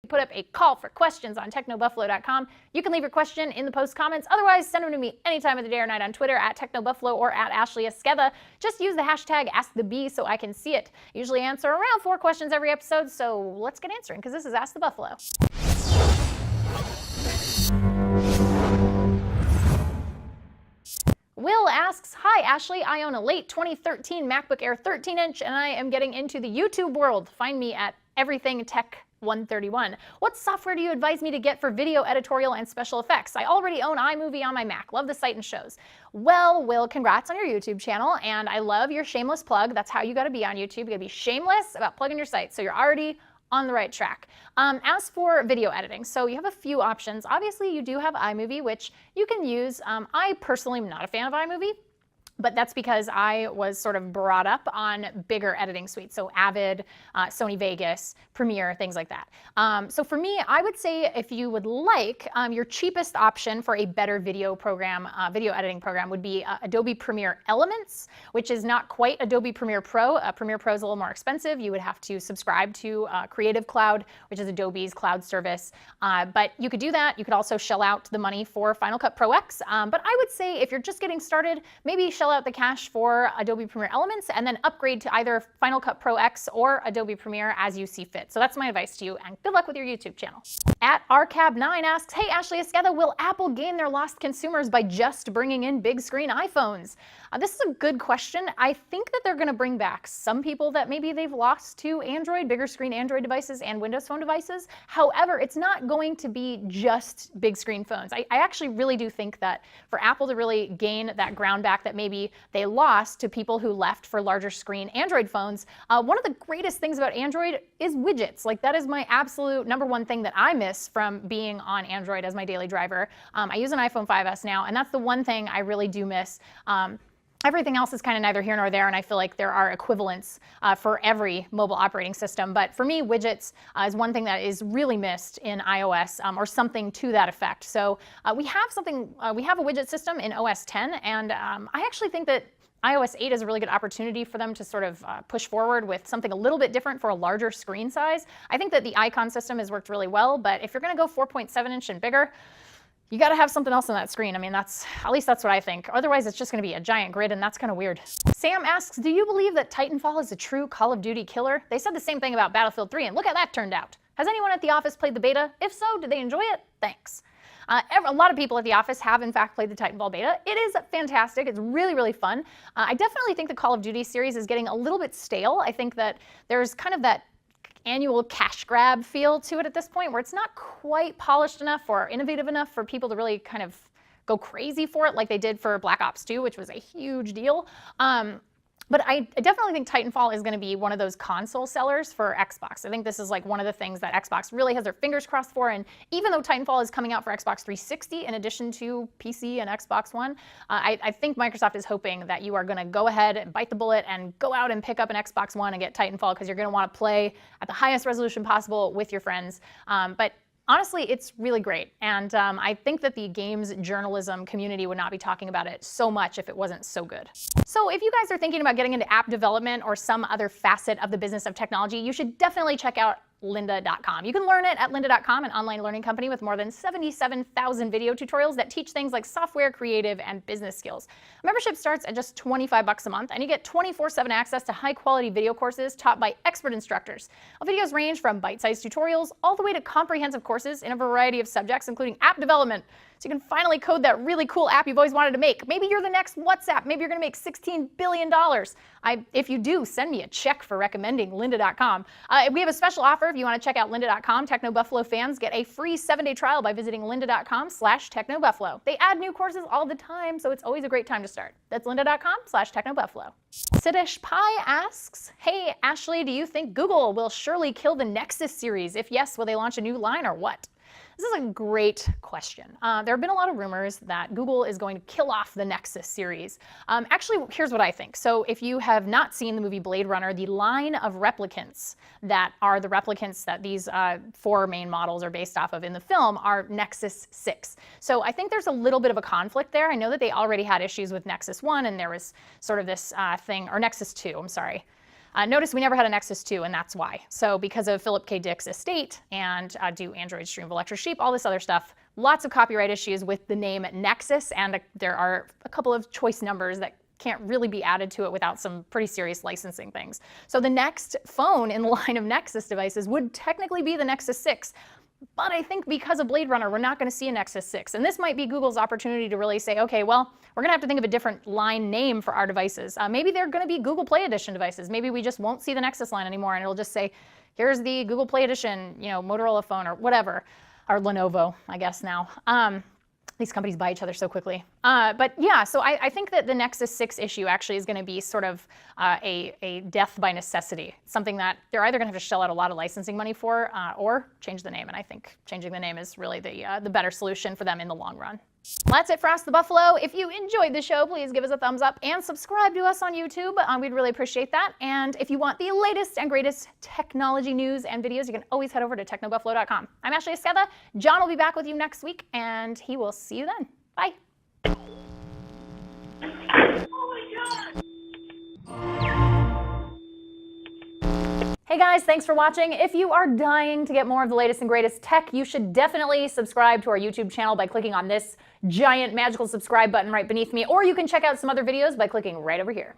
put up a call for questions on technobuffalo.com. You can leave your question in the post comments. Otherwise, send them to me any time of the day or night on Twitter at technobuffalo or at Esqueda. Just use the hashtag AskTheBee so I can see it. I usually answer around 4 questions every episode, so let's get answering, because this is Ask the Buffalo. Will asks, hi Ashley, I own a late 2013 MacBook Air 13-inch and I am getting into the YouTube world. Find me at Everything Tech 131. What software do you advise me to get for video editorial and special effects? I already own iMovie on my Mac. Love the site and shows. Well, Will, congrats on your YouTube channel, and I love your shameless plug. That's how you gotta be on YouTube. You gotta be shameless about plugging your site, so you're already on the right track. As for video editing, so you have a few options. Obviously, you do have iMovie, which you can use. I personally am not a fan of iMovie, but that's because I was sort of brought up on bigger editing suites, so Avid, Sony Vegas, Premiere, things like that. So for me, I would say if you would like, your cheapest option for a better video program, video editing program would be Adobe Premiere Elements, which is not quite Adobe Premiere Pro. Premiere Pro is a little more expensive. You would have to subscribe to Creative Cloud, which is Adobe's cloud service. But you could do that. You could also shell out the money for Final Cut Pro X. But I would say if you're just getting started, maybe shell out the cash for Adobe Premiere Elements and then upgrade to either Final Cut Pro X or Adobe Premiere as you see fit. So that's my advice to you, and good luck with your YouTube channel. At RCAB9 asks, hey Ashley Esqueda, will Apple gain their lost consumers by just bringing in big screen iPhones? This is a good question. I think that they're going to bring back some people that maybe they've lost to Android, bigger screen Android devices and Windows Phone devices. However, it's not going to be just big screen phones. I actually really do think that for Apple to really gain that ground back that maybe they lost to people who left for larger screen Android phones, one of the greatest things about Android is widgets. Like, that is my absolute #1 thing that I miss from being on Android as my daily driver. I use an iPhone 5S now, and that's the one thing I really do miss. Everything else is kind of neither here nor there, and I feel like there are equivalents for every mobile operating system. But for me, widgets is one thing that is really missed in iOS, or something to that effect. So we have a widget system in OS 10, and I actually think that iOS 8 is a really good opportunity for them to sort of push forward with something a little bit different for a larger screen size. I think that the icon system has worked really well, but if you're going to go 4.7-inch and bigger, you got to have something else on that screen. I mean, at least that's what I think. Otherwise, it's just going to be a giant grid, and that's kind of weird. Sam asks, do you believe that Titanfall is a true Call of Duty killer? They said the same thing about Battlefield 3, and look how that turned out. Has anyone at the office played the beta? If so, did they enjoy it? Thanks. A lot of people at the office have, in fact, played the Titanfall beta. It is fantastic. It's really, really fun. I definitely think the Call of Duty series is getting a little bit stale. I think that there's kind of that annual cash grab feel to it at this point, where it's not quite polished enough or innovative enough for people to really kind of go crazy for it like they did for Black Ops 2, which was a huge deal. But I definitely think Titanfall is going to be one of those console sellers for Xbox. I think this is like one of the things that Xbox really has their fingers crossed for. And even though Titanfall is coming out for Xbox 360 in addition to PC and Xbox One, I think Microsoft is hoping that you are going to go ahead and bite the bullet and go out and pick up an Xbox One and get Titanfall, because you're going to want to play at the highest resolution possible with your friends. But honestly, it's really great, and I think that the games journalism community would not be talking about it so much if it wasn't so good. So if you guys are thinking about getting into app development or some other facet of the business of technology, you should definitely check out lynda.com. You can learn it at lynda.com, an online learning company with more than 77,000 video tutorials that teach things like software, creative, and business skills. Membership starts at just $25 a month, and you get 24/7 access to high-quality video courses taught by expert instructors. Videos range from bite-sized tutorials all the way to comprehensive courses in a variety of subjects, including app development, so you can finally code that really cool app you've always wanted to make. Maybe you're the next WhatsApp. Maybe you're going to make $16 billion. If you do, send me a check for recommending lynda.com. We have a special offer if you want to check out lynda.com. Techno Buffalo fans get a free 7-day trial by visiting lynda.com/technobuffalo. They add new courses all the time, so it's always a great time to start. That's lynda.com/technobuffalo. Siddhish Pai asks, hey Ashley, do you think Google will surely kill the Nexus series? If yes, will they launch a new line or what? This is a great question. There have been a lot of rumors that Google is going to kill off the Nexus series. Actually, here's what I think. So if you have not seen the movie Blade Runner, the line of replicants that are the replicants that these 4 main models are based off of in the film are Nexus 6. So I think there's a little bit of a conflict there. I know that they already had issues with Nexus 1, and there was sort of this thing, or Nexus 2, I'm sorry. Notice we never had a Nexus 2, and that's why. So because of Philip K. Dick's estate and do Android stream of electric sheep, all this other stuff, lots of copyright issues with the name Nexus, and there are a couple of choice numbers that can't really be added to it without some pretty serious licensing things. So the next phone in the line of Nexus devices would technically be the Nexus 6. But I think because of Blade Runner, we're not going to see a Nexus 6. And this might be Google's opportunity to really say, okay, well, we're going to have to think of a different line name for our devices. Maybe they're going to be Google Play Edition devices. Maybe we just won't see the Nexus line anymore, and it'll just say, here's the Google Play Edition, Motorola phone or whatever, or Lenovo, I guess now. These companies buy each other so quickly. But yeah, so I think that the Nexus 6 issue actually is going to be sort of a death by necessity, something that they're either going to have to shell out a lot of licensing money for or change the name. And I think changing the name is really the better solution for them in the long run. Well, that's it for Ask the Buffalo. If you enjoyed the show, please give us a thumbs up and subscribe to us on YouTube. We'd really appreciate that. And if you want the latest and greatest technology news and videos, you can always head over to technobuffalo.com. I'm Ashley Esqueda. John will be back with you next week, and he will see you then. Bye. Hey guys, thanks for watching. If you are dying to get more of the latest and greatest tech, you should definitely subscribe to our YouTube channel by clicking on this giant magical subscribe button right beneath me, or you can check out some other videos by clicking right over here.